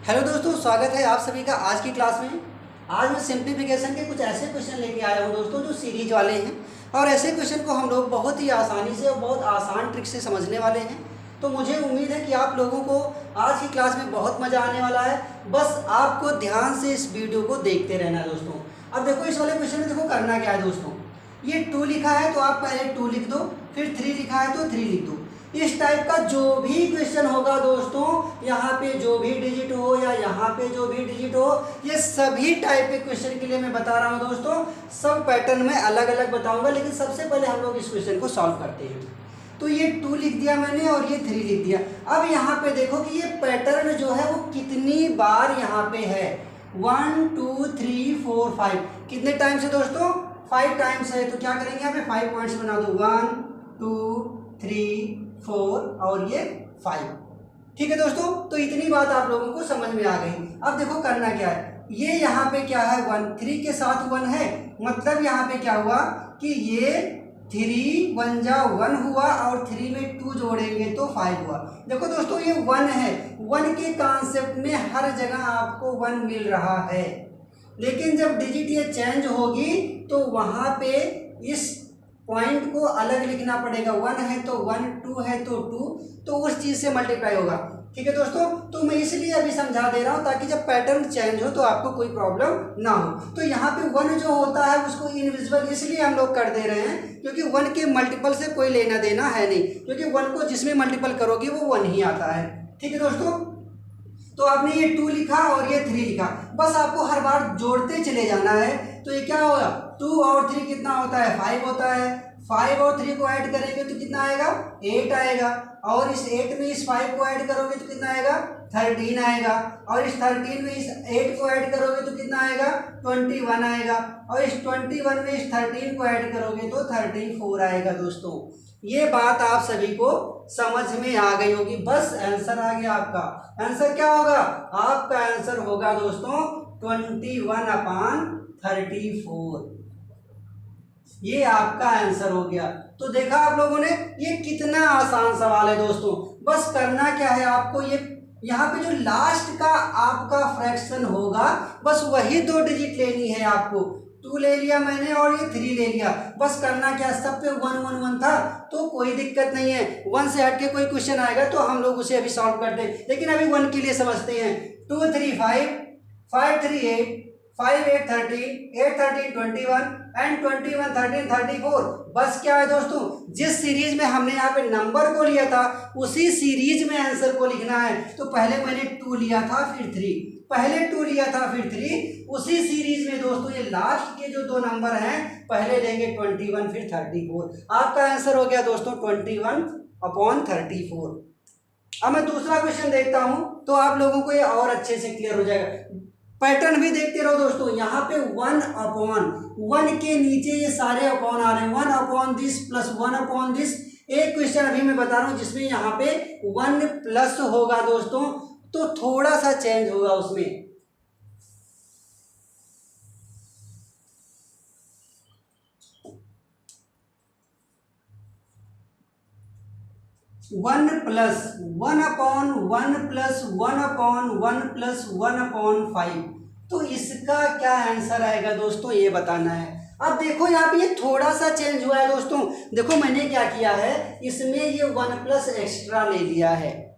Hello दोस्तों, स्वागत है आप सभी का आज की क्लास में। आज मैं सिंप्लीफिकेशन के कुछ ऐसे क्वेश्चन लेके आया हूँ दोस्तों जो सीरीज वाले हैं और ऐसे क्वेश्चन को हम लोग बहुत ही आसानी से और बहुत आसान ट्रिक से समझने वाले हैं। तो मुझे उम्मीद है कि आप लोगों को आज की क्लास में बहुत मज़ा आने वाला है। बस आपको ध्यान से इस वीडियो को देखते रहना है दोस्तों। अब देखो इस वाले क्वेश्चन में देखो करना क्या है दोस्तों। ये 2 लिखा है तो आप पहले 2 लिख दो, फिर 3 लिखा है तो 3 लिख दो। इस टाइप का जो भी क्वेश्चन होगा दोस्तों, यहाँ पे जो भी डिजिट हो या यहाँ पे जो भी डिजिट हो, ये सभी टाइप के क्वेश्चन के लिए मैं बता रहा हूँ दोस्तों। सब पैटर्न में अलग अलग बताऊंगा, लेकिन सबसे पहले हम लोग इस क्वेश्चन को सॉल्व करते हैं। तो ये 2 लिख दिया मैंने और ये 3 लिख दिया। अब यहाँ पे देखो कि ये पैटर्न जो है वो कितनी बार यहाँ पे है। 1 2 3 4 5 कितने टाइम्स है दोस्तों? 5 टाइम्स है। तो क्या करेंगे यहाँ पे 5 पॉइंट्स बना दो, 1 2 3 4 और ये 5। ठीक है दोस्तों, तो इतनी बात आप लोगों को समझ में आ गई। अब देखो करना क्या है। ये यहाँ पे क्या है 1, 3 के साथ 1 है, मतलब यहाँ पे क्या हुआ कि ये 3 1 जा 1 हुआ और 3 में 2 जोड़ेंगे तो 5 हुआ। देखो दोस्तों ये 1 है, 1 के कॉन्सेप्ट में हर जगह आपको 1 मिल रहा है, लेकिन जब डिजिट ये चेंज होगी तो वहाँ पे इस पॉइंट को अलग लिखना पड़ेगा। 1 है तो 1, 2 है तो 2, तो उस चीज़ से मल्टीप्लाई होगा। ठीक है दोस्तों, तो मैं इसलिए अभी समझा दे रहा हूँ ताकि जब पैटर्न चेंज हो तो आपको कोई प्रॉब्लम ना हो। तो यहाँ पे 1 जो होता है उसको इनविजिबल इसलिए हम लोग कर दे रहे हैं क्योंकि 1 के मल्टीपल से कोई लेना देना है नहीं, क्योंकि 1 को जिसमें मल्टीपल करोगे वो 1 ही आता है। ठीक है दोस्तों, तो आपने ये 2 लिखा और ये 3 लिखा, बस आपको हर बार जोड़ते चले जाना है। तो ये क्या होगा, 2 और 3 कितना होता है, 5 होता है। 5 और 3 को ऐड करेंगे तो कितना आएगा, 8 आएगा। और इस 8 में इस 5 को ऐड करोगे तो कितना आएगा, 13 आएगा। और इस 13 में इस 8 को ऐड करोगे तो कितना आएगा, 21 आएगा। और इस 21 में इस 13 को ऐड करोगे तो 34 आएगा। दोस्तों ये बात आप सभी को समझ में आ गई होगी। बस आंसर आ गया आपका। आंसर क्या होगा, आपका आंसर होगा दोस्तों 21/34। ये आपका आंसर हो गया। तो देखा आप लोगों ने, ये कितना आसान सवाल है दोस्तों। बस करना क्या है आपको, ये यहाँ पे जो लास्ट का आपका फ्रैक्शन होगा बस वही 2 डिजिट लेनी है आपको। 2 ले लिया मैंने और ये 3 ले लिया। बस करना क्या, सब पे 1 1 1 था तो कोई दिक्कत नहीं है। 1 से हट के कोई क्वेश्चन आएगा तो हम लोग उसे अभी सॉल्व करते हैं, लेकिन अभी 1 के लिए समझते हैं। 2 3 5, 5 3 8, 5 8 13, 8 13 21 एंड 21 13 34। बस क्या है दोस्तों, जिस सीरीज में हमने यहाँ पे नंबर को लिया था उसी सीरीज में आंसर को लिखना है। तो पहले मैंने 2 लिया था फिर 3, पहले 2 लिया था फिर 3, उसी सीरीज में दोस्तों ये लास्ट के जो 2 नंबर हैं पहले लेंगे 21 फिर 34। आपका आंसर हो गया दोस्तों 21/34। अब मैं दूसरा क्वेश्चन देखता हूं तो आप लोगों को ये और अच्छे से क्लियर हो जाएगा। पैटर्न भी देखते रहो दोस्तों। यहाँ पे 1/1 के नीचे ये सारे अपॉन आ रहे हैं, 1 दिस प्लस 1 दिस। एक क्वेश्चन अभी मैं बता रहा हूँ जिसमें यहाँ पे 1 प्लस होगा दोस्तों, तो थोड़ा सा चेंज होगा उसमें। One plus 1/1 plus 1/1 plus 1/5। तो इसका क्या आंसर आएगा दोस्तों, ये बताना है। अब देखो यहाँ पे ये थोड़ा सा चेंज हुआ है दोस्तों। देखो मैंने क्या किया है, इसमें ये 1 प्लस एक्स्ट्रा ले लिया है।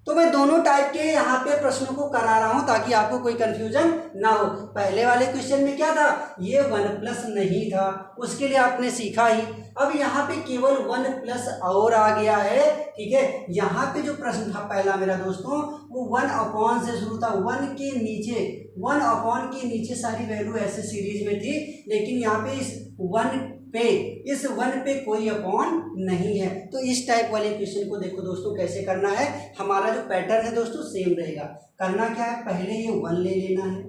तो मैं दोनों टाइप के यहाँ पे प्रश्नों को करा रहा हूँ ताकि आपको कोई कंफ्यूजन ना हो। पहले वाले क्वेश्चन में क्या था, ये 1 प्लस नहीं था, उसके लिए आपने सीखा ही। अब यहाँ पे केवल 1 प्लस और आ गया है। ठीक है, यहाँ पे जो प्रश्न था पहला मेरा दोस्तों वो 1/, से शुरू था। 1 के नीचे, 1/, के नीचे सारी वैल्यू ऐसे सीरीज में थी, लेकिन यहाँ पे इस 1 पे कोई अपॉन नहीं है। तो इस टाइप वाले क्वेश्चन को देखो दोस्तों कैसे करना है। हमारा जो पैटर्न है दोस्तों सेम रहेगा। करना क्या है, पहले ये 1 ले लेना है,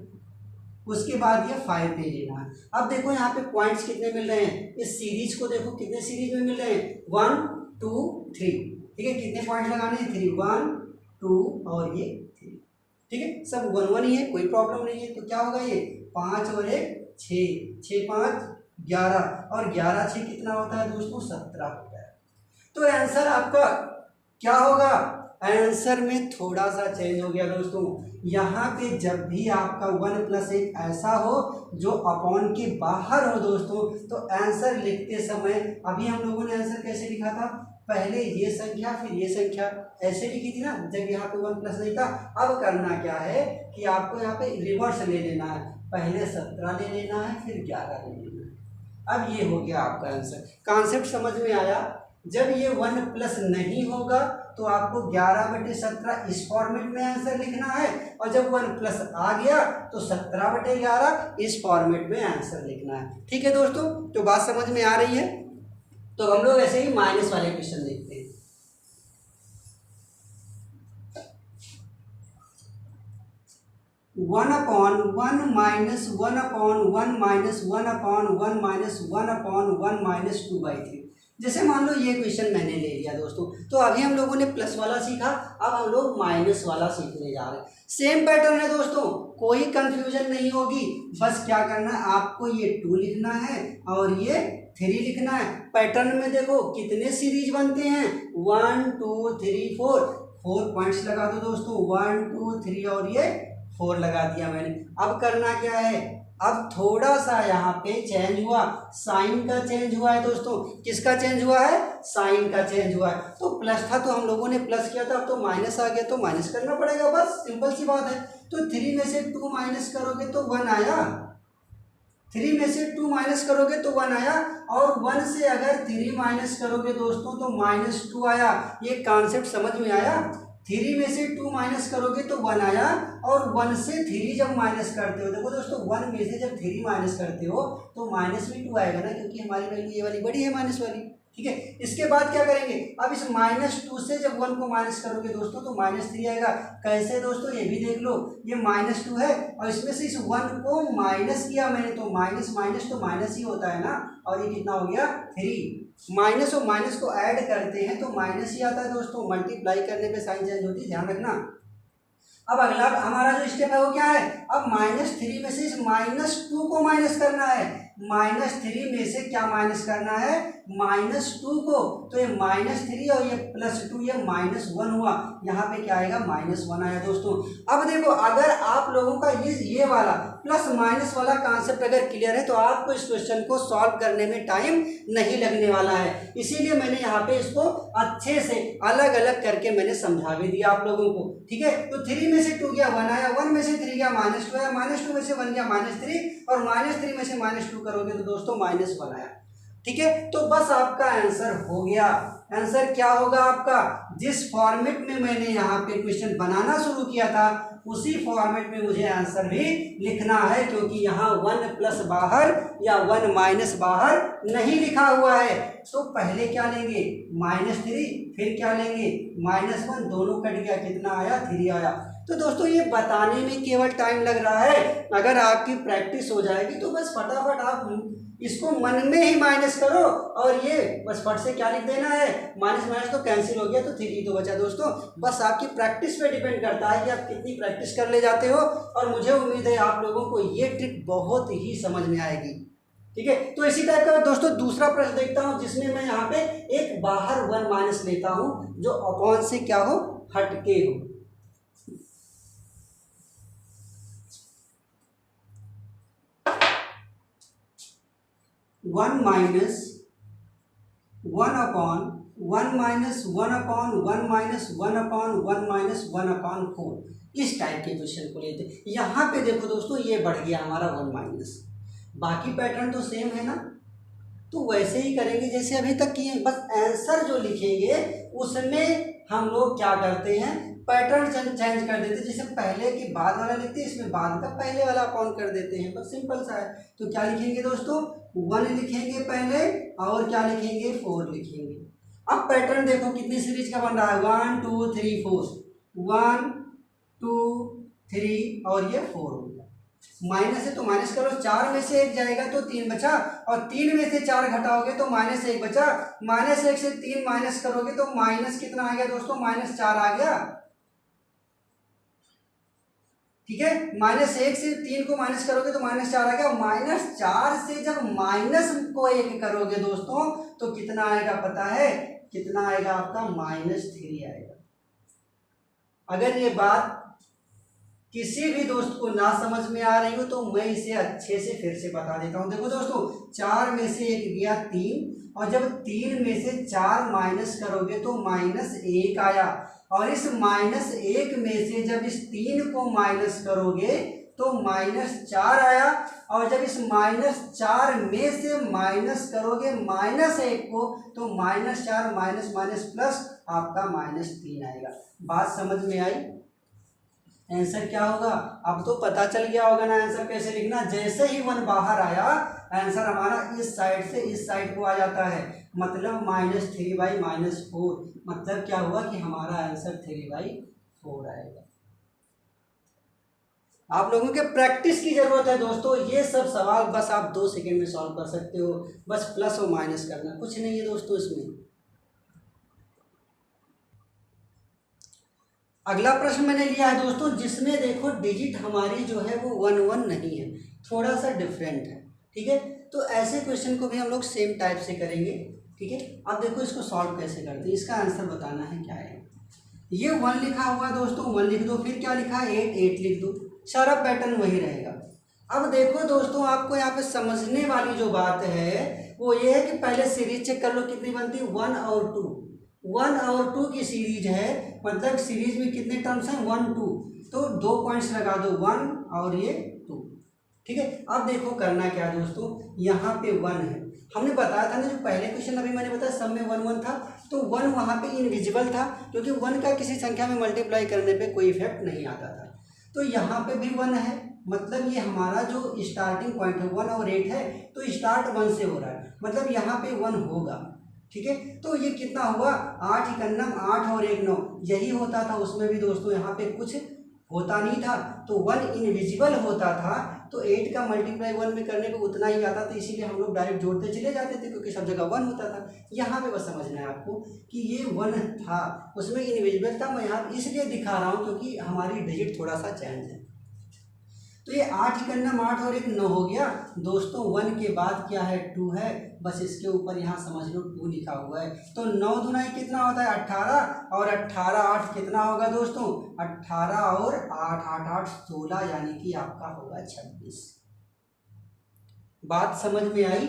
उसके बाद ये 5 ले लेना है। अब देखो यहाँ पे पॉइंट्स कितने मिल रहे हैं, इस सीरीज को देखो कितने सीरीज में मिल रहे हैं, 1 2 3। ठीक है, कितने पॉइंट लगाने हैं, 3, 1 2 और ये 3। ठीक है, सब 1 1 ही है, कोई प्रॉब्लम नहीं है। तो क्या होगा, ये 5 और 1 6, 6 5 11 और 11 6 कितना होता है दोस्तों, 17 होता है। तो आंसर आपका क्या होगा, आंसर में थोड़ा सा चेंज हो गया दोस्तों। यहाँ पे जब भी आपका 1 प्लस एक ऐसा हो जो अपॉन के बाहर हो दोस्तों, तो आंसर लिखते समय अभी हम लोगों ने आंसर कैसे लिखा था, पहले ये संख्या फिर ये संख्या ऐसे लिखी थी ना, जब यहाँ पे 1 प्लस नहीं था। अब करना क्या है कि आपको यहाँ पे रिवर्स ले लेना है, पहले 17 ले लेना है फिर 11 ले लेना है। अब ये हो गया आपका आंसर। कॉन्सेप्ट समझ में आया। जब ये 1 प्लस नहीं होगा तो आपको 11/17 इस फॉर्मेट में आंसर लिखना है, और जब 1 प्लस आ गया तो 17/11 इस फॉर्मेट में आंसर लिखना है। ठीक है दोस्तों, तो बात समझ में आ रही है। तो हम लोग ऐसे ही माइनस वाले क्वेश्चन देखते हैं। 1/1 माइनस 1/1 माइनस 1/1 माइनस 1/1 माइनस 2/3। जैसे मान लो ये क्वेश्चन मैंने ले लिया दोस्तों, तो अभी हम लोगों ने प्लस वाला सीखा, अब हम लोग माइनस वाला सीखने जा रहे हैं। सेम पैटर्न है दोस्तों, कोई कंफ्यूजन नहीं होगी। बस क्या करना है, आपको ये 2 लिखना है और ये 3 लिखना है। पैटर्न में देखो कितने सीरीज बनते हैं, 1 2 3 4 पॉइंट्स लगा दो दोस्तों, 1 2 3 और ये 4 लगा दिया मैंने। अब करना क्या है, अब थोड़ा सा यहाँ पे चेंज हुआ, साइन का चेंज हुआ है दोस्तों। किसका चेंज हुआ है, साइन का चेंज हुआ है। तो प्लस था तो हम लोगों ने प्लस किया था, अब तो माइनस आ गया तो माइनस करना पड़ेगा, बस सिंपल सी बात है। तो 3 में से 2 माइनस करोगे तो 1 आया, 3 में से 2 माइनस करोगे तो 1 आया, और 1 से अगर 3 माइनस करोगे दोस्तों तो -2 आया। ये कॉन्सेप्ट समझ में आया। 3 में से 2 माइनस करोगे तो 1 आया, और 1 से 3 जब माइनस करते हो, देखो दोस्तों 1 में से जब 3 माइनस करते हो तो माइनस में 2 आएगा ना, क्योंकि हमारी वैल्यू ये वाली बड़ी है माइनस वाली। ठीक है, इसके बाद क्या करेंगे, अब इस -2 से जब 1 को माइनस करोगे दोस्तों तो -3 आएगा। कैसे दोस्तों, ये भी देख लो, ये -2 है और इसमें से इस 1 को माइनस किया मैंने, तो माइनस माइनस तो माइनस ही होता है ना, और ये कितना हो गया 3। माइनस और माइनस को ऐड करते हैं तो माइनस ही आता है दोस्तों, मल्टीप्लाई करने पे साइन चेंज होती है, ध्यान रखना। अब अगला हमारा जो स्टेप है वो क्या है, अब -3 में से इस -2 को माइनस करना है। -3 में से क्या माइनस करना है, -2 को, तो ये -3 और ये +2, ये -1 हुआ। यहाँ पे क्या आएगा, -1 आया दोस्तों। अब देखो, अगर आप लोगों का ये वाला प्लस माइनस वाला कॉन्सेप्ट अगर क्लियर है तो आपको इस क्वेश्चन को सॉल्व करने में टाइम नहीं लगने वाला है। इसीलिए मैंने यहाँ पे इसको अच्छे से अलग अलग करके मैंने समझा भी दिया आप लोगों को। ठीक है, तो 3 में से 2 गया 1 आया, 1 में से 3 गया -2 आया, -2 में से 1 गया -3, और -3 में से -2 करोगे तो दोस्तों -1 आया। ठीक है, तो बस आपका आंसर हो गया। आंसर क्या होगा आपका, जिस फॉर्मेट में मैंने यहाँ पे क्वेश्चन बनाना शुरू किया था उसी फॉर्मेट में मुझे आंसर भी लिखना है, क्योंकि यहाँ 1 प्लस बाहर या 1 माइनस बाहर नहीं लिखा हुआ है। तो पहले क्या लेंगे, -3, फिर क्या लेंगे, -1, दोनों कट गया, कितना आया, 3 आया। तो दोस्तों ये बताने में केवल टाइम लग रहा है, अगर आपकी प्रैक्टिस हो जाएगी तो बस फटाफट आप इसको मन में ही माइनस करो, और ये बस फट से क्या लिख देना है, माइनस माइनस तो कैंसिल हो गया तो 3 तो बचा दोस्तों। बस आपकी प्रैक्टिस पे डिपेंड करता है कि आप कितनी प्रैक्टिस कर ले जाते हो, और मुझे उम्मीद है आप लोगों को ये ट्रिक बहुत ही समझ में आएगी। ठीक है, तो इसी टाइप का दोस्तों दूसरा प्रश्न देखता हूँ, जिसमें मैं यहाँ पे एक बाहर 1 माइनस लेता हूँ जो अपॉन से क्या हो, हटके हो। One minus 1/1 minus 1/1 minus 1/1 minus 1/4, इस टाइप के क्वेश्चन को लेते हैं। यहाँ पे देखो दोस्तों ये बढ़ गया हमारा 1 माइनस, बाकी पैटर्न तो सेम है ना, तो वैसे ही करेंगे जैसे अभी तक किए, बस आंसर जो लिखेंगे उसमें हम लोग क्या करते हैं, पैटर्न चेंज कर देते हैं। जैसे पहले के बाद वाला लिखते हैं, इसमें बाद का पहले वाला अपॉन कर देते हैं, बस सिंपल सा है। तो क्या लिखेंगे दोस्तों, 1 लिखेंगे पहले, और क्या लिखेंगे, 4 लिखेंगे। अब पैटर्न देखो कितनी सीरीज का बन रहा है, 1 2 3 4, 1 2 3 और ये 4 हो गया। माइनस है तो माइनस करो, 4 में से 1 जाएगा तो 3 बचा, और 3 में से 4 घटाओगे तो -1 बचा। -1 से 3 माइनस करोगे तो माइनस कितना आ गया दोस्तों, -4 आ गया। ठीक है, -1 से 3 को माइनस करोगे तो -4 आ गया। -4 से जब माइनस को 1 करोगे दोस्तों तो कितना आएगा पता है, कितना आएगा आपका, -3 आएगा। अगर ये बात किसी भी दोस्त को ना समझ में आ रही हो तो मैं इसे अच्छे से फिर से बता देता हूँ। देखो दोस्तों, 4 में से 1 गया 3, और जब 3 में से 4 माइनस करोगे तो -1 आया, और इस -1 में से जब इस 3 को माइनस करोगे तो -4 आया, और जब इस -4 में से माइनस करोगे -1 को तो -4 माइनस माइनस प्लस आपका -3 आएगा। बात समझ में आई? आंसर क्या होगा अब तो पता चल गया होगा ना आंसर कैसे लिखना। जैसे ही 1 बाहर आया आंसर हमारा इस साइड से इस साइड को आ जाता है, मतलब -3/-4, मतलब क्या हुआ कि हमारा आंसर 3/4 आएगा। आप लोगों के प्रैक्टिस की जरूरत है दोस्तों। ये सब सवाल बस आप 2 सेकंड में सॉल्व कर सकते हो, बस प्लस और माइनस करना, कुछ नहीं है दोस्तों इसमें। अगला प्रश्न मैंने लिया है दोस्तों, जिसमें देखो डिजिट हमारी जो है वो 1 1 नहीं है, थोड़ा सा डिफरेंट है। ठीक है, तो ऐसे क्वेश्चन को भी हम लोग सेम टाइप से करेंगे। ठीक है, अब देखो इसको सॉल्व कैसे करते हैं, इसका आंसर बताना है क्या है। ये 1 लिखा हुआ है दोस्तों, 1 लिख दो, फिर क्या लिखा है 8 लिख दो, सारा पैटर्न वही रहेगा। अब देखो दोस्तों, आपको यहाँ पे समझने वाली जो बात है वो ये है कि पहले सीरीज चेक कर लो कितनी बनती है, 1 और 2। 1 और 2 की सीरीज है, मतलब सीरीज में कितने टर्म्स हैं 1 2, तो 2 पॉइंट्स लगा दो, 1 और ये 2। ठीक है, अब देखो करना क्या है दोस्तों, यहाँ पे 1 है, हमने बताया था ना जो पहले क्वेश्चन अभी मैंने बताया सब में 1 1 था, तो 1 वहाँ पे इनविजिबल था, क्योंकि 1 का किसी संख्या में मल्टीप्लाई करने पे कोई इफेक्ट नहीं आता था। तो यहाँ पे भी 1 है, मतलब ये हमारा जो स्टार्टिंग पॉइंट है 1 और 8 है, तो स्टार्ट 1 से हो रहा है, मतलब यहाँ पे 1 होगा। ठीक है, तो ये कितना हुआ 8 इकन्नम 8 और 1 9, यही होता था उसमें भी दोस्तों, यहाँ पे कुछ होता नहीं था, तो 1 इनविजिबल होता था, तो 8 का मल्टीप्लाई 1 में करने पे उतना ही आता था, इसीलिए हम लोग डायरेक्ट जोड़ते चले जाते थे, क्योंकि सब जगह 1 होता था। यहाँ पे बस समझना है आपको कि ये 1 था, उसमें इनविजिबल था, मैं यहाँ इसलिए दिखा रहा हूँ क्योंकि हमारी डिजिट थोड़ा सा चेंज है। तो ये 8 इकन्नम 8 और 1 9 हो गया दोस्तों। 1 के बाद क्या है 2 है, बस इसके ऊपर यहाँ समझ लो 2 लिखा हुआ है, तो 9 दूना कितना होता है 18, और 18 8 कितना होगा दोस्तों 18 और 8 8 8 16, यानी कि आपका होगा 26। बात समझ में आई?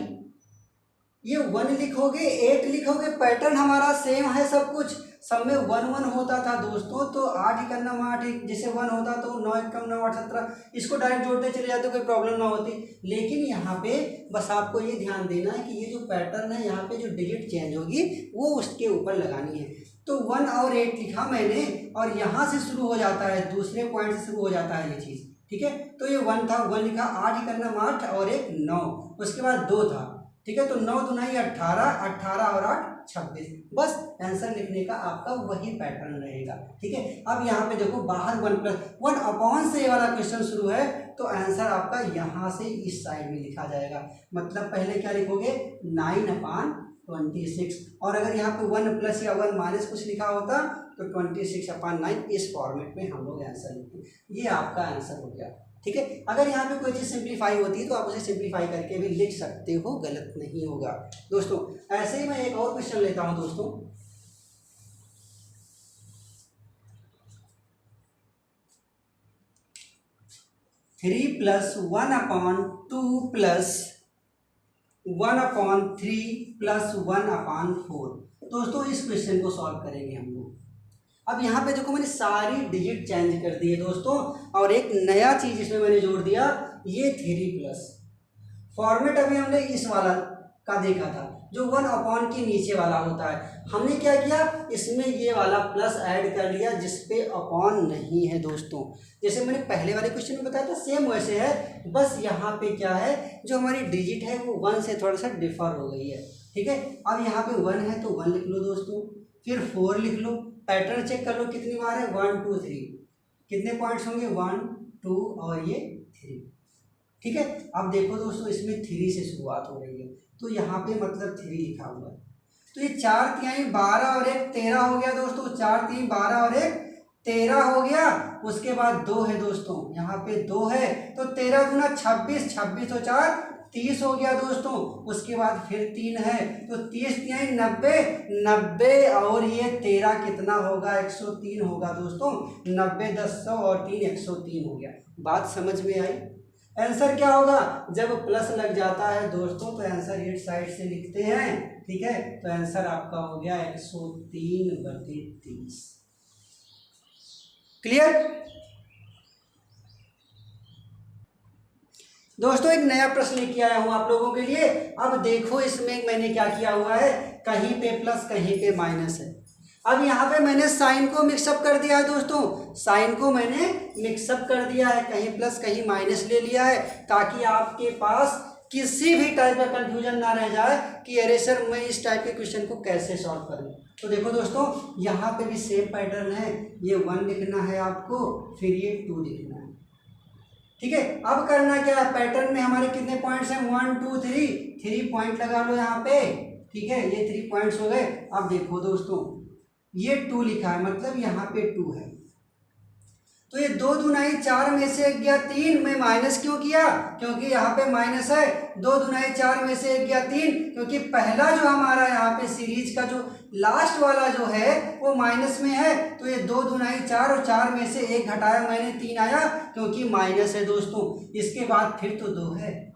ये 1 लिखोगे 8 लिखोगे, पैटर्न हमारा सेम है, सब कुछ सब में 1 1 होता था दोस्तों, तो 8 इकन्नम 8 जैसे 1 होता तो 9 एकम 9 8 17, इसको डायरेक्ट जोड़ते चले जाते, कोई प्रॉब्लम ना होती। लेकिन यहाँ पे बस आपको ये ध्यान देना है कि ये जो पैटर्न है यहाँ पे जो डिजिट चेंज होगी वो उसके ऊपर लगानी है। तो 1 और 8 लिखा मैंने, और यहाँ से शुरू हो जाता है, दूसरे पॉइंट से शुरू हो जाता है ये चीज़। ठीक है, तो ये 1 था, 1 लिखा, 8 इकन्नम 8 और 1 9, उसके बाद 2 था। ठीक है, तो 9 दुनाई 18, 18 और 8 26, बस आंसर लिखने का आपका वही पैटर्न रहेगा। ठीक है, अब यहाँ पे देखो बाहर 1 + 1 अपॉन से ये वाला क्वेश्चन शुरू है, तो आंसर आपका यहाँ से इस साइड में लिखा जाएगा, मतलब पहले क्या लिखोगे 9/26, और अगर यहाँ पे 1 प्लस या 1 माइनस कुछ लिखा होता तो 26/9, इस फॉर्मेट में हम लोग आंसर लिखते हैं। ये आपका आंसर हो गया। ठीक है, अगर यहाँ पे कोई चीज़ सिंप्लीफाई होती है तो आप उसे सिंप्लीफाई करके भी लिख सकते हो, गलत नहीं होगा दोस्तों। ऐसे ही मैं एक और क्वेश्चन लेता हूँ दोस्तों, थ्री प्लस 1/2 प्लस 1/3 प्लस 1/4। दोस्तों इस क्वेश्चन को सॉल्व करेंगे हम लोग। अब यहाँ पे देखो मैंने सारी डिजिट चेंज कर दी है दोस्तों, और एक नया चीज इसमें मैंने जोड़ दिया, ये 3+। फॉर्मेट अभी हमने इस वाला का देखा था जो 1/, के नीचे वाला होता है, हमने क्या किया इसमें ये वाला प्लस ऐड कर लिया जिसपे अपॉन नहीं है दोस्तों। जैसे मैंने पहले वाले क्वेश्चन में बताया था सेम वैसे है, बस यहाँ पे क्या है जो हमारी डिजिट है वो 1 से थोड़ा सा डिफर हो गई है। ठीक है, अब यहाँ पे 1 है तो 1 लिख लो दोस्तों, फिर 4 लिख लो, पैटर्न चेक कर लो कितनी बार है 1 2 3, कितने पॉइंट्स होंगे 1 2 और ये 3। ठीक है, अब देखो दोस्तों इसमें 3 से शुरुआत हो रही है, तो यहाँ पे मतलब 3 लिखा हुआ है, तो ये 4 3 12 और 1 13 हो गया दोस्तों, 4 3 12 और 1 13 हो गया। उसके बाद 2 है दोस्तों, यहाँ पे 2 है, तो 13 दूना 26, 26 और 4 30 हो गया दोस्तों, उसके बाद फिर 3 है तो 30 3 90, 90 और ये 13 कितना होगा 103 होगा दोस्तों। 90 10 100 और 3 103 हो गया। बात समझ में आई। आंसर क्या होगा, जब प्लस लग जाता है दोस्तों तो आंसर इस साइड से लिखते हैं, ठीक है। तो आंसर आपका हो गया 103/30। क्लियर दोस्तों। एक नया प्रश्न लेके आया हूं आप लोगों के लिए। अब देखो इसमें मैंने क्या किया हुआ है, कहीं पे प्लस कहीं पे माइनस है। अब यहाँ पे मैंने साइन को मिक्सअप कर दिया है दोस्तों, साइन को मैंने मिक्सअप कर दिया है, कहीं प्लस कहीं माइनस ले लिया है, ताकि आपके पास किसी भी टाइप का कंफ्यूजन ना रह जाए कि अरे सर मैं इस टाइप के क्वेश्चन को कैसे सॉल्व करूं। तो देखो दोस्तों, यहाँ पे भी सेम पैटर्न है, ये 1 लिखना है आपको, फिर ये 2 लिखना है, ठीक है। अब करना क्या है, पैटर्न में हमारे कितने पॉइंट्स हैं 1 2 3 पॉइंट लगा लो यहाँ पे, ठीक है। ये 3 पॉइंट्स हो गए। अब देखो दोस्तों, ये 2 लिखा है, मतलब यहाँ पे 2 है, तो ये 2 दूनाई 4 में से 1 गया 3। मैं माइनस क्यों किया, क्योंकि यहाँ पे माइनस है। 2 दूनाई 4 में से 1 गया 3, क्योंकि पहला जो हमारा यहाँ पे सीरीज का जो लास्ट वाला जो है वो माइनस में है। तो ये 2 दूनाई 4 और 4 में से 1 घटाया मैंने 3 आया, क्योंकि माइनस है दोस्तों। इसके बाद फिर तो 2 है,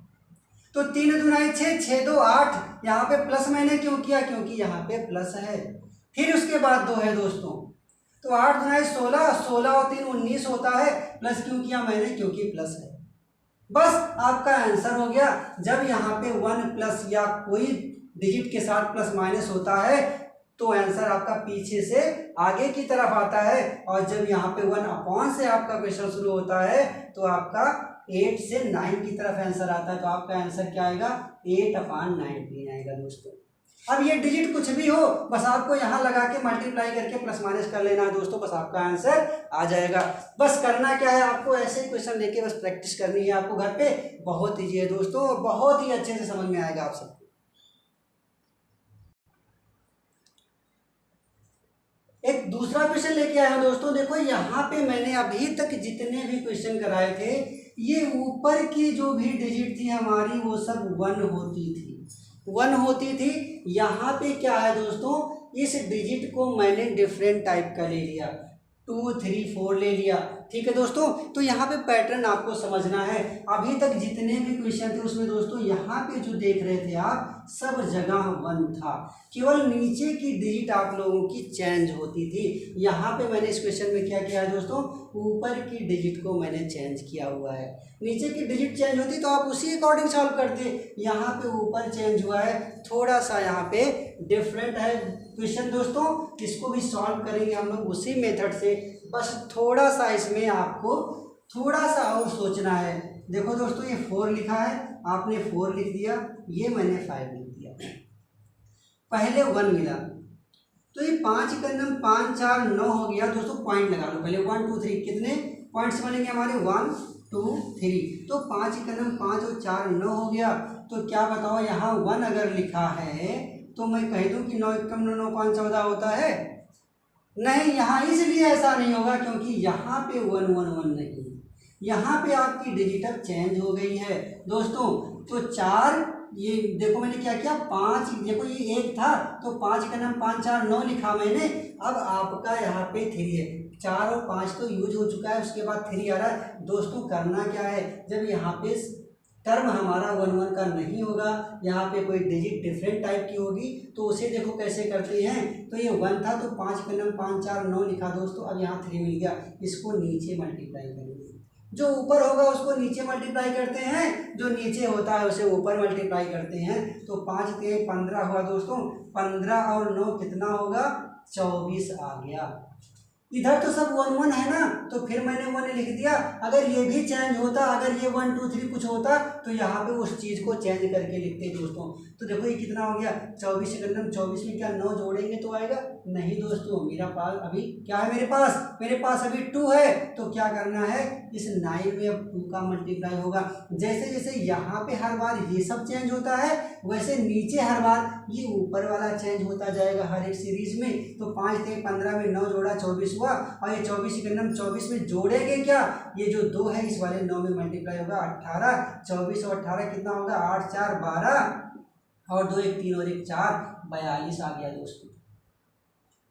तो 3 दूनाई 6, 6 2 8। यहाँ पे प्लस मैंने क्यों किया, क्योंकि यहाँ पे प्लस है। फिर उसके बाद 2 है दोस्तों, तो 8 दूनाई 16, 16 और 3 19 होता है। प्लस क्यों किया मैंने, क्योंकि प्लस है। बस आपका आंसर हो गया। जब यहाँ पे 1 प्लस या कोई डिजिट के साथ प्लस माइनस होता है तो आंसर आपका पीछे से आगे की तरफ आता है, और जब यहाँ पे 1 अपॉन से आपका क्वेश्चन शुरू होता है तो आपका 8 से 9 की तरफ आंसर आता है। तो आपका आंसर क्या आएगा, 8/19 आएगा दोस्तों। अब ये डिजिट कुछ भी हो, बस आपको यहाँ लगा के मल्टीप्लाई करके प्लस माइनस कर लेना है दोस्तों, बस आपका आंसर आ जाएगा। बस करना क्या है, आपको ऐसे क्वेश्चन लेके बस प्रैक्टिस करनी है आपको घर पे। बहुत ईजी है दोस्तों, बहुत ही अच्छे से समझ में आएगा आप सबको। एक दूसरा क्वेश्चन लेके आया हूं दोस्तों। देखो यहाँ पे मैंने अभी तक जितने भी क्वेश्चन कराए थे, ये ऊपर की जो भी डिजिट थी हमारी वो सब 1 होती थी, 1 होती थी। यहाँ पे क्या है दोस्तों, इस डिजिट को मैंने डिफरेंट टाइप का ले लिया, 2 3 4 ले लिया, ठीक है दोस्तों। तो यहाँ पे पैटर्न आपको समझना है। अभी तक जितने भी क्वेश्चन थे उसमें दोस्तों यहाँ पे जो देख रहे थे आप, सब जगह 1 था, केवल नीचे की डिजिट आप लोगों की चेंज होती थी। यहाँ पे मैंने इस क्वेश्चन में क्या किया है दोस्तों, ऊपर की डिजिट को मैंने चेंज किया हुआ है। नीचे की डिजिट चेंज होती तो आप उसी अकॉर्डिंग सॉल्व करते। यहाँ पे ऊपर चेंज हुआ है, थोड़ा सा यहाँ पे डिफरेंट है क्वेश्चन दोस्तों। इसको भी सॉल्व करेंगे हम लोग उसी मेथड से, बस थोड़ा सा इसमें आपको थोड़ा सा और सोचना है। देखो दोस्तों, ये 4 लिखा है, आपने 4 लिख दिया, ये मैंने 5 लिख दिया। पहले 1 मिला तो ये 5 का नम 5 4 9 हो गया दोस्तों। पॉइंट लगा लो पहले, 1 2 3 कितने पॉइंट्स बनेंगे हमारे, 1 2 3। तो 5 का नम 5 और 4 9 हो गया। तो क्या बताओ, यहाँ 1 अगर लिखा है तो मैं कह दूं कि 9 एकम 9 9 5 14 होता है? नहीं, यहाँ इसलिए ऐसा नहीं होगा क्योंकि यहाँ पे 1 1 1 नहीं, यहाँ पे आपकी डिजिट अब चेंज हो गई है दोस्तों। तो 4, ये देखो मैंने क्या किया, 5, देखो ये 1 था तो 5 का नाम 5 4 9 लिखा मैंने। अब आपका यहाँ पे 3 है, 4 और 5 तो यूज हो चुका है, उसके बाद 3 आ रहा है दोस्तों। करना क्या है, जब यहाँ पे टर्म हमारा 1 1 का नहीं होगा, यहाँ पे कोई डिजिट डिफरेंट टाइप की होगी, तो उसे देखो कैसे करते हैं। तो ये 1 था तो 5 का नाम 5 4 9 लिखा दोस्तों। अब यहाँ 3 मिल गया, इसको नीचे मल्टीप्लाई करेंगे। जो ऊपर होगा उसको नीचे मल्टीप्लाई करते हैं, जो नीचे होता है उसे ऊपर मल्टीप्लाई करते हैं। तो 5 3 15 हुआ दोस्तों, 15 और 9 कितना होगा, 24 आ गया। इधर तो सब 1 1 है ना, तो फिर मैंने 1 लिख दिया। अगर ये भी चेंज होता, अगर ये 1 2 3 कुछ होता तो यहाँ पे उस चीज़ को चेंज करके लिखते दोस्तों। तो देखो ये कितना हो गया, 24 से 24 में क्या 9 जोड़ेंगे तो आएगा नहीं दोस्तों, मेरा पास अभी क्या है, मेरे पास अभी 2 है। तो क्या करना है, इस 9 में अब 2 का मल्टीप्लाई होगा। जैसे जैसे यहाँ पे हर बार ये सब चेंज होता है, वैसे नीचे हर बार ये ऊपर वाला चेंज होता जाएगा हर एक सीरीज में। तो 5 × 15 में 9 जोड़ा 24 हुआ, और ये 24 इकन्नम 24 में जोड़ेंगे क्या, ये जो 2 है इस वाले 9 में मल्टीप्लाई होगा 18। 24 और 18 कितना होगा, 8 4 12, और 2 1 3 और 1 4, 42 आ गया दोस्तों।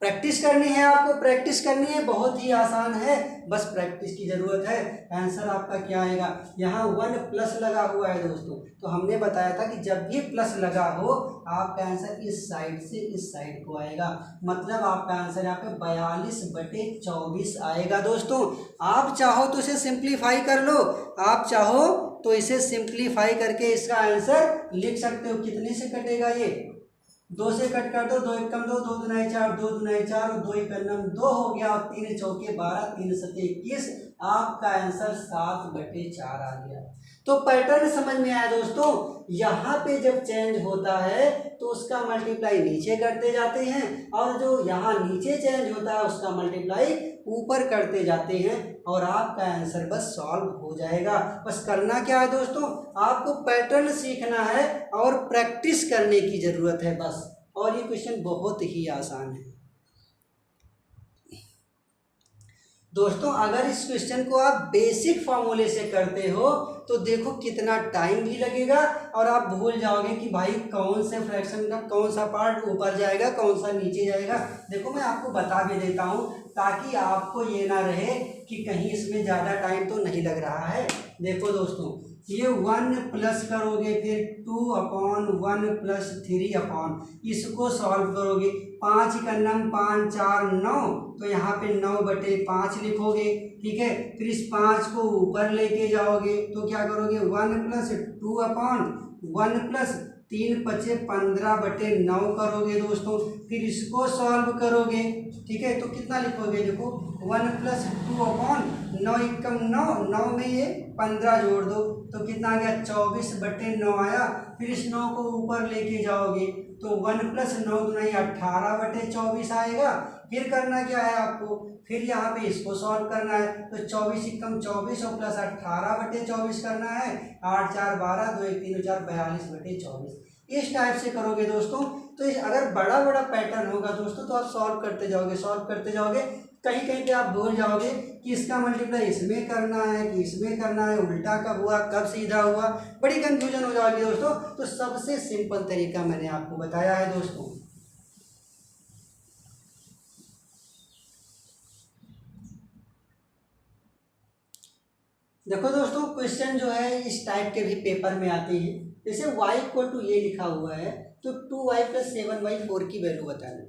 प्रैक्टिस करनी है आपको, प्रैक्टिस करनी है, बहुत ही आसान है, बस प्रैक्टिस की ज़रूरत है। आंसर आपका क्या आएगा, यहाँ 1 प्लस लगा हुआ है दोस्तों। तो हमने बताया था कि जब भी प्लस लगा हो आपका आंसर इस साइड से इस साइड को आएगा, मतलब आपका आंसर यहाँ पे 42/24 आएगा दोस्तों। आप चाहो तो इसे सिंप्लीफाई कर लो, आप चाहो तो इसे सिंप्लीफाई करके इसका आंसर लिख सकते हो। कितने से कटेगा, ये 2 से कट कर दो, 2 एकम 2, 2 दूनाई 4, 2 दूनाई 4 और 2 एकन्नम 2 हो गया, और 3 चौके 12, 3 सत्ते 21, आपका आंसर 7/4 आ गया। तो पैटर्न समझ में आया दोस्तों। यहाँ पे जब चेंज होता है तो उसका मल्टीप्लाई नीचे करते जाते हैं, और जो यहाँ नीचे चेंज होता है उसका मल्टीप्लाई ऊपर करते जाते हैं, और आपका आंसर बस सॉल्व हो जाएगा। बस करना क्या है दोस्तों, आपको पैटर्न सीखना है और प्रैक्टिस करने की ज़रूरत है बस। और ये क्वेश्चन बहुत ही आसान है दोस्तों। अगर इस क्वेश्चन को आप बेसिक फॉर्मूले से करते हो तो देखो कितना टाइम भी लगेगा, और आप भूल जाओगे कि भाई कौन से फ्रैक्शन का कौन सा पार्ट ऊपर जाएगा, कौन सा नीचे जाएगा। देखो मैं आपको बता भी देता हूँ ताकि आपको ये ना रहे कि कहीं इसमें ज़्यादा टाइम तो नहीं लग रहा है। देखो दोस्तों, ये 1 प्लस करोगे, फिर 2/1 प्लस 3/, इसको सॉल्व करोगे। 5 एकन्नम 5 4 9, तो यहाँ पे 9/5 लिखोगे, ठीक है। फिर इस 5 को ऊपर लेके जाओगे तो क्या करोगे, 1 + 2/1 प्लस 3 × 5 15/9 करोगे दोस्तों। फिर इसको सॉल्व करोगे, ठीक है। तो कितना लिखोगे, देखो 1 + 2/9 एकम 9, 9 में ये 15 जोड़ दो तो कितना आ गया, 24/9 आया। फिर इस 9 को ऊपर लेके जाओगे तो 1 + 9 दूनी 18/24 आएगा। फिर करना क्या है आपको, फिर यहाँ पे इसको सॉल्व करना है। तो 24 एकम 24 और प्लस 18/24 करना है। 8 4 12, 2 1 3 4, 42/24। इस टाइप से करोगे दोस्तों। तो अगर बड़ा बड़ा पैटर्न होगा दोस्तों तो आप सॉल्व करते जाओगे, कहीं कहीं पे आप भूल जाओगे कि इसका मल्टीप्लाई इसमें करना है कि इसमें करना है, उल्टा कब हुआ कब सीधा हुआ, बड़ी कंफ्यूजन हो जाएगी दोस्तों। तो सबसे सिंपल तरीका मैंने आपको बताया है दोस्तों। देखो दोस्तों, क्वेश्चन जो है इस टाइप के भी पेपर में आते हैं। जैसे y = ये लिखा हुआ है तो 2y + 7y 4 की वैल्यू बताना।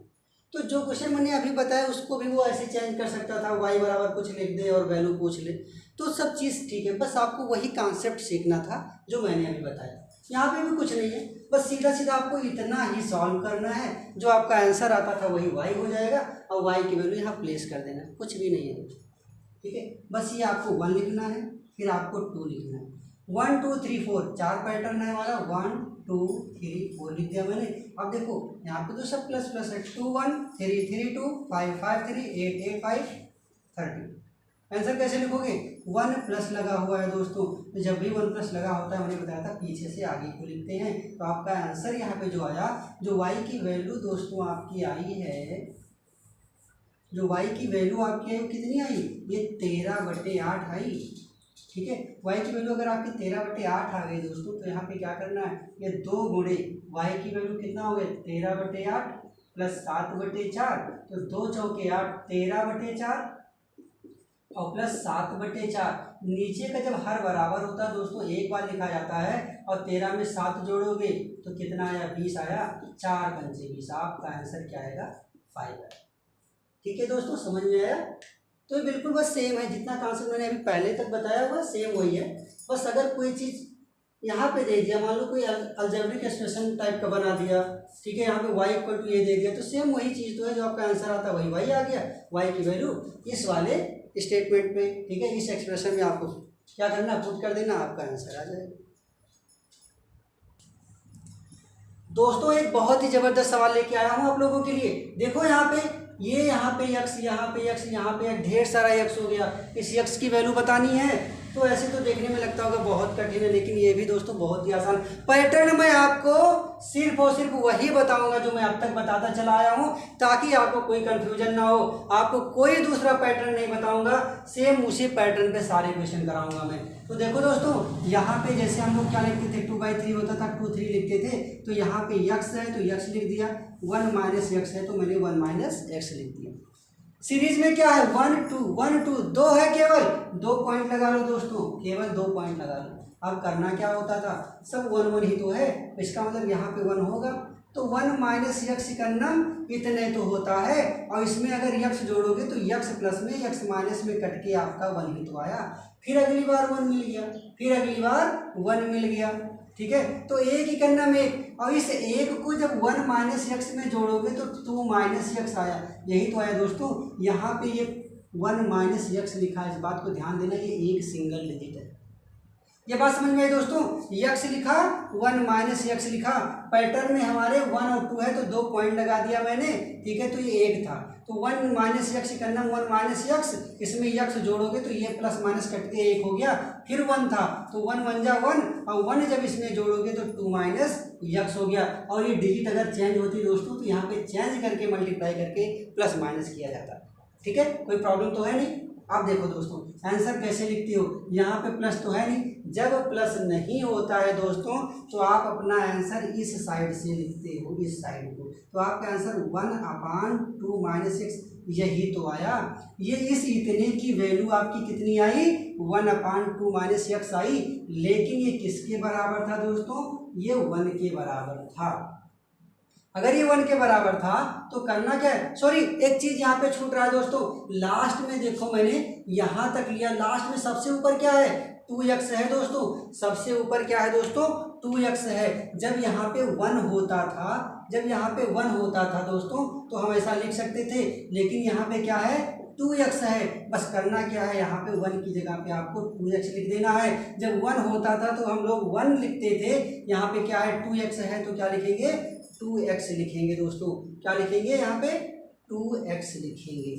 तो जो क्वेश्चन मैंने अभी बताया उसको भी वो ऐसे चेंज कर सकता था, y बराबर कुछ लिख दे और वैल्यू पूछ ले, तो सब चीज़ ठीक है। बस आपको वही कॉन्सेप्ट सीखना था जो मैंने अभी बताया। यहाँ पे भी कुछ नहीं है, बस सीधा सीधा आपको इतना ही सॉल्व करना है। जो आपका आंसर आता था वही y हो जाएगा, और y की वैल्यू यहाँ प्लेस कर देना, कुछ भी नहीं है दोस्तों, ठीक है। बस ये आपको 1 लिखना है, फिर आपको 2 लिखना है। 1 2 3 4 4 पैटर्न है हमारा, 1 2 3 4 लिख दिया मैंने। अब देखो यहाँ पे तो सब प्लस प्लस है, 2 1 3 3 2 5 5 3 8 8 5 30। आंसर कैसे लिखोगे, 1 प्लस लगा हुआ है दोस्तों। तो जब भी 1 प्लस लगा होता है, मैंने बताया था पीछे से आगे को लिखते हैं। तो आपका आंसर यहाँ पे जो आया, जो y की वैल्यू दोस्तों आपकी आई है, जो y की वैल्यू आपकी आई कितनी आई, ये 13/8 आई, ठीक है। y की वैल्यू अगर आपकी 13/8 आ गई दोस्तों, तो यहाँ पे क्या करना है, ये 2 गुणे y की वैल्यू कितना हो गया, 13/8 प्लस 7/4, तो 2 चौके 8, 13/4 और प्लस 7/4। नीचे का जब हर बराबर होता है दोस्तों एक बार लिखा जाता है, और 13 में 7 जोड़ोगे तो कितना आया, 20 आया। 4 पंचे 20, आपका आंसर क्या आएगा, 5 आएगा। ठीक है दोस्तों, समझ में आया। तो ये बिल्कुल बस सेम है, जितना कॉन्सेप्ट मैंने अभी पहले तक बताया हुआ सेम वही है। बस अगर कोई चीज़ यहाँ पे दे दिया, मान लो कोई अलजेब्रिक एक्सप्रेशन टाइप का बना दिया, ठीक है, यहाँ पे y = ये दे दिया, तो सेम वही चीज़ तो है, जो आपका आंसर आता है वही y आ गया। y की वैल्यू इस वाले स्टेटमेंट में, ठीक है, इस एक्सप्रेशन में आपको क्या करना, पुट कर देना, आपका आंसर आ जाएगा। दोस्तों एक बहुत ही ज़बरदस्त सवाल लेके आया हूँ आप लोगों के लिए। देखो यहाँ पे यहाँ पे यक्स, यहाँ पे यक्स, यहाँ पे ढेर सारा यक्स हो गया। इस यक्स की वैल्यू बतानी है तो ऐसे तो देखने में लगता होगा बहुत कठिन है, लेकिन ये भी दोस्तों बहुत ही आसान पैटर्न। मैं आपको सिर्फ और सिर्फ वही बताऊंगा जो मैं अब तक बताता चला आया हूँ, ताकि आपको कोई कंफ्यूजन ना हो। आपको कोई दूसरा पैटर्न नहीं बताऊंगा, सेम उसी पैटर्न पे सारे क्वेश्चन कराऊंगा मैं। तो देखो दोस्तों यहाँ पे जैसे हम लोग क्या लिखते थे, 2/3 होता था, 2 3 लिखते थे। तो यहाँ पे यक्स है तो यक्स लिख दिया, 1 माइनस यक्स है तो मैंने 1 माइनस एक्स लिख दिया। सीरीज में क्या है, 1 2 1 2 2 है, केवल 2 पॉइंट लगा लो दोस्तों, केवल 2 पॉइंट लगा लो। अब करना क्या होता था, सब 1 1 ही तो है, इसका मतलब यहाँ पे 1 होगा। तो 1 माइनस यक्स का नाम इतने तो होता है, और इसमें अगर यक्स जोड़ोगे तो यक्स प्लस में यक्स माइनस में कट के आपका 1 ही तो आया। फिर अगली बार 1 मिल गया, फिर अगली बार 1 मिल गया, ठीक है। तो एक ही करना में, और इस एक को जब 1 माइनस यक्स में जोड़ोगे तो 2 माइनस यक्स आया, यही तो आया दोस्तों। यहाँ पे ये 1 माइनस यक्स लिखा है, इस बात को ध्यान देना, ये एक सिंगल डिजिट है। ये बात समझ में आई दोस्तों, यक्स लिखा 1 माइनस यक्स लिखा, पैटर्न में हमारे 1 और 2 है तो 2 पॉइंट लगा दिया मैंने, ठीक है। तो ये 1 था, तो 1 माइनस यक्स का नाम 1 माइनस यक्स, इसमें यक्स जोड़ोगे तो ये प्लस माइनस कट के 1 हो गया। फिर 1 था तो 1 1 जा 1, और 1 जब इसमें जोड़ोगे तो 2 माइनस यक्स हो गया। और ये डिजिट अगर चेंज होती दोस्तों तो यहाँ पे चेंज करके मल्टीप्लाई करके प्लस माइनस किया जाता, ठीक है। कोई प्रॉब्लम तो है नहीं। आप देखो दोस्तों आंसर कैसे लिखते हो, यहाँ पे प्लस तो है नहीं, जब प्लस नहीं होता है दोस्तों तो आप अपना आंसर इस साइड से लिखते हो, इस साइड को। तो आपका आंसर 1/2 माइनस एक्स यही तो आया। ये इस इतने की वैल्यू आपकी कितनी आई, 1/2 माइनस एक्स आई, लेकिन ये किसके बराबर था दोस्तों, ये 1 के बराबर था। अगर ये 1 के बराबर था तो करना क्या है, सॉरी एक चीज यहाँ पे छूट रहा है दोस्तों, लास्ट में देखो मैंने यहाँ तक लिया, लास्ट में सबसे ऊपर क्या है, 2x है दोस्तों, सबसे ऊपर क्या है दोस्तों, 2x है। जब यहाँ पे 1 होता था, जब यहाँ पे 1 होता था दोस्तों तो हम ऐसा लिख सकते थे, लेकिन यहाँ पे क्या है, 2x है। बस करना क्या है, यहाँ पे 1 की जगह पे आपको 2x लिख देना है। जब 1 होता था तो हम लोग 1 लिखते थे, यहाँ पे क्या है 2x है तो क्या लिखेंगे, 2x लिखेंगे दोस्तों। क्या लिखेंगे, यहाँ पे 2x लिखेंगे,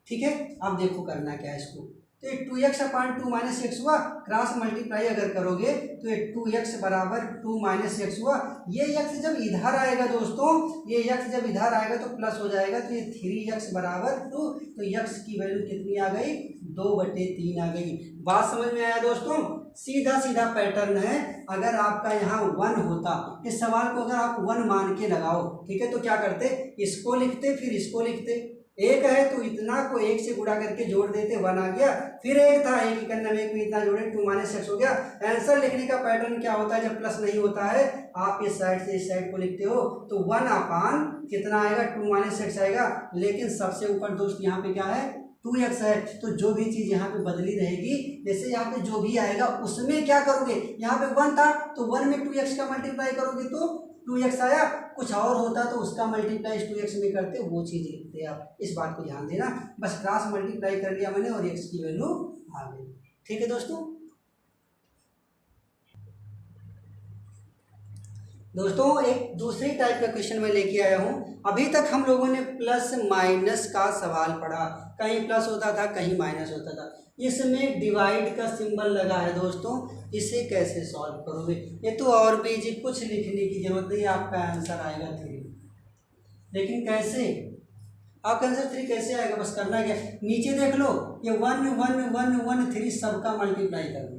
ठीक है। अब देखो करना क्या है इसको, तो ये 2x/2 माइनस एक्स हुआ, क्रॉस मल्टीप्लाई अगर करोगे तो ये 2x बराबर 2 माइनस एक्स हुआ। ये x जब इधर आएगा दोस्तों, ये x जब इधर आएगा तो प्लस हो जाएगा, तो ये 3x बराबर 2, तो x की वैल्यू कितनी आ गई, 2/3 आ गई। बात समझ में आया दोस्तों, सीधा सीधा पैटर्न है। अगर आपका यहाँ 1 होता, इस सवाल को अगर आप 1 मान के लगाओ, ठीक है, तो क्या करते, इसको लिखते फिर इसको लिखते, 1 है तो इतना को 1 से गुणा करके जोड़ देते, 1 आ गया। फिर 1 था, 1 करने में 1 में इतना जोड़े, 2 माइनस एक्स हो गया। आंसर लिखने का पैटर्न क्या होता है, जब प्लस नहीं होता है आप इस साइड से इस साइड को लिखते हो तो 1/, कितना आएगा, 2 माइनस एक्स आएगा। लेकिन सबसे ऊपर दोस्त यहाँ पे क्या है, 2x है, तो जो भी चीज़ यहाँ पे बदली रहेगी, जैसे यहाँ पे जो भी आएगा उसमें क्या करोगे, यहाँ पे 1 था तो 1 में 2x का मल्टीप्लाई करोगे तो 2x आया, कुछ और होता तो उसका मल्टीप्लाई 2x में करते, वो चीज़ लिखते आप। इस बात को ध्यान देना, बस क्रॉस मल्टीप्लाई कर लिया मैंने और x की वैल्यू आ गई, ठीक है दोस्तों। एक दूसरी टाइप का क्वेश्चन मैं लेके आया हूँ। अभी तक हम लोगों ने प्लस माइनस का सवाल पढ़ा, कहीं प्लस होता था कहीं माइनस होता था। इसमें डिवाइड का सिंबल लगा है दोस्तों, इसे कैसे सॉल्व करोगे, ये तो और भी जी कुछ लिखने की जरूरत नहीं, आपका आंसर आएगा 3। लेकिन कैसे, आपका आंसर 3 कैसे आएगा, बस करना क्या, नीचे देख लो, ये 1 1 1 1 3 सबका मल्टीप्लाई कर दो।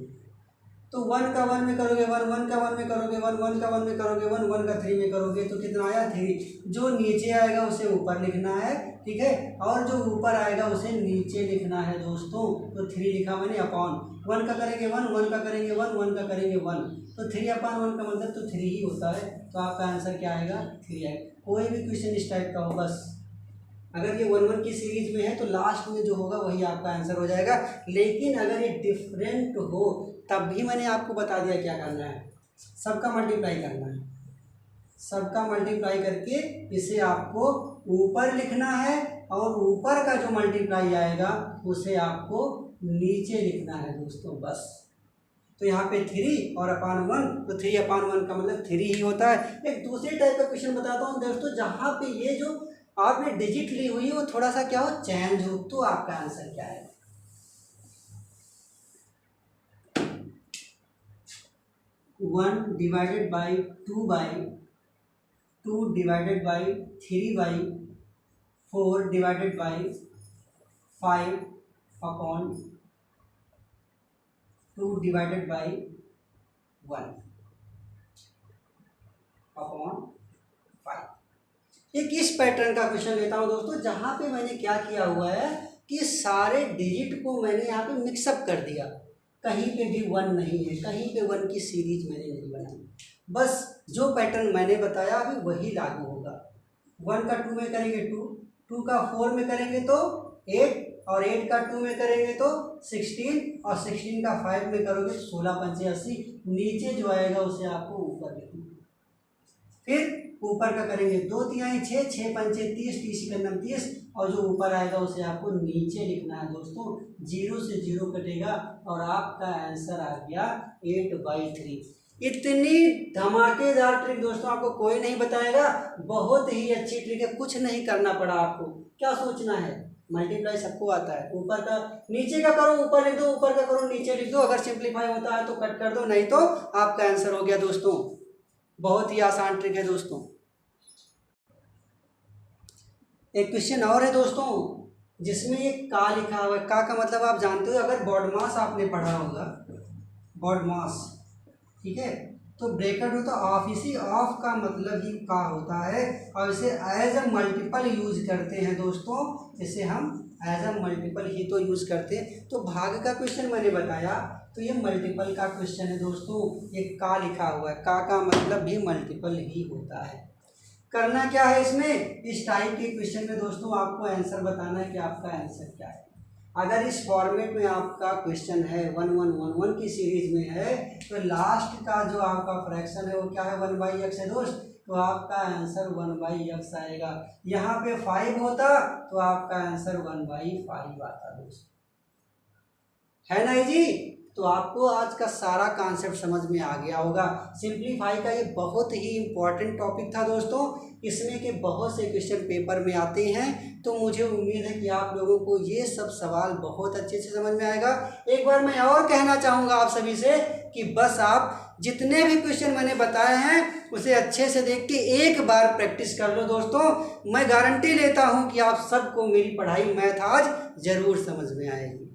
तो 1 का 1 में करोगे 1, 1 का 1 में करोगे 1, 1 का 1 में करोगे 1, 1 का 3 में करोगे तो कितना आया 3। जो नीचे आएगा उसे ऊपर लिखना है, ठीक है, और जो ऊपर आएगा उसे नीचे लिखना है दोस्तों। तो 3 लिखा मैंने अपॉन 1 का करेंगे 1, 1 का करेंगे 1, 1 का करेंगे 1, तो 3/1 का मतलब तो 3 ही होता है। तो आपका आंसर क्या आएगा, 3 आएगा। कोई भी क्वेश्चन इस टाइप का हो, बस अगर ये 1 1 की सीरीज में है तो लास्ट में जो होगा वही आपका आंसर हो जाएगा। लेकिन अगर ये डिफरेंट हो तब भी मैंने आपको बता दिया क्या करना है, सबका मल्टीप्लाई करना है, सबका मल्टीप्लाई करके इसे आपको ऊपर लिखना है, और ऊपर का जो मल्टीप्लाई आएगा उसे आपको नीचे लिखना है दोस्तों, बस। तो यहाँ पे 3 और अपान 1, तो 3/1 का मतलब 3 ही होता है। एक दूसरे टाइप का क्वेश्चन बताता हूँ दोस्तों, जहाँ पे ये जो आपने डिजिट ली हुई है वो थोड़ा सा क्या हो, चेंज हो, तो आपका आंसर क्या है? 1 divided by 2 divided by 3/4 divided by 5/2 divided by 1/5। एक इस पैटर्न का क्वेश्चन लेता हूं दोस्तों, जहां पे मैंने क्या किया हुआ है कि सारे डिजिट को मैंने यहाँ पे मिक्सअप कर दिया, कहीं पे भी 1 नहीं है, कहीं पे 1 की सीरीज मैंने नहीं बनाई, बस जो पैटर्न मैंने बताया अभी वही लागू होगा। 1 का 2 में करेंगे 2, 2 का 4 में करेंगे तो 8, और 8 का 2 में करेंगे तो 16, और 16 का 5 में करोगे तो 16×5 80। नीचे जो आएगा उसे आपको ऊपर लिखना। फिर ऊपर का करेंगे 2 तिहाई 6, 6×5 30, 30×9 30, और जो ऊपर आएगा उसे आपको नीचे लिखना है दोस्तों। 0 से 0 कटेगा और आपका आंसर आ गया 8/3। इतनी धमाकेदार ट्रिक दोस्तों आपको कोई नहीं बताएगा, बहुत ही अच्छी ट्रिक है, कुछ नहीं करना पड़ा आपको। क्या सोचना है, मल्टीप्लाई सबको आता है, ऊपर का नीचे का करो ऊपर लिख दो, ऊपर का करो नीचे लिख दो, अगर सिंप्लीफाई होता है तो कट कर दो, नहीं तो आपका आंसर हो गया दोस्तों। बहुत ही आसान ट्रिक है दोस्तों। एक क्वेश्चन और है दोस्तों, जिसमें ये का लिखा हुआ है। का मतलब आप जानते हो, अगर बॉडमास आपने पढ़ा होगा, बॉडमास, ठीक है, तो ब्रैकेट होता ऑफ, इसी ऑफ का मतलब ही का होता है, और इसे एज अ मल्टीपल यूज करते हैं दोस्तों, इसे हम एज अ मल्टीपल ही तो यूज करते हैं। तो भाग का क्वेश्चन मैंने बताया, तो ये मल्टीपल का क्वेश्चन है दोस्तों। ये का लिखा हुआ है, का मतलब भी मल्टीपल ही होता है। करना क्या है इसमें, इस टाइप के क्वेश्चन में दोस्तों आपको आंसर बताना है कि आपका आंसर क्या है। अगर इस फॉर्मेट में आपका क्वेश्चन है 1 1 1 1 की सीरीज में है, तो लास्ट का जो आपका फ्रैक्शन है वो क्या है, 1/x है दोस्त, तो आपका आंसर 1/x आएगा। यहाँ पे 5 होता तो आपका आंसर 1/5 आता दोस्त, है ना जी। तो आपको आज का सारा कॉन्सेप्ट समझ में आ गया होगा। सिंप्लीफाई का ये बहुत ही इम्पॉर्टेंट टॉपिक था दोस्तों, इसमें के बहुत से क्वेश्चन पेपर में आते हैं, तो मुझे उम्मीद है कि आप लोगों को ये सब सवाल बहुत अच्छे से समझ में आएगा। एक बार मैं और कहना चाहूँगा आप सभी से कि बस आप जितने भी क्वेश्चन मैंने बताए हैं उसे अच्छे से देख के एक बार प्रैक्टिस कर लो दोस्तों। मैं गारंटी लेता हूँ कि आप सबको मेरी पढ़ाई मैथ आज ज़रूर समझ में आएगी।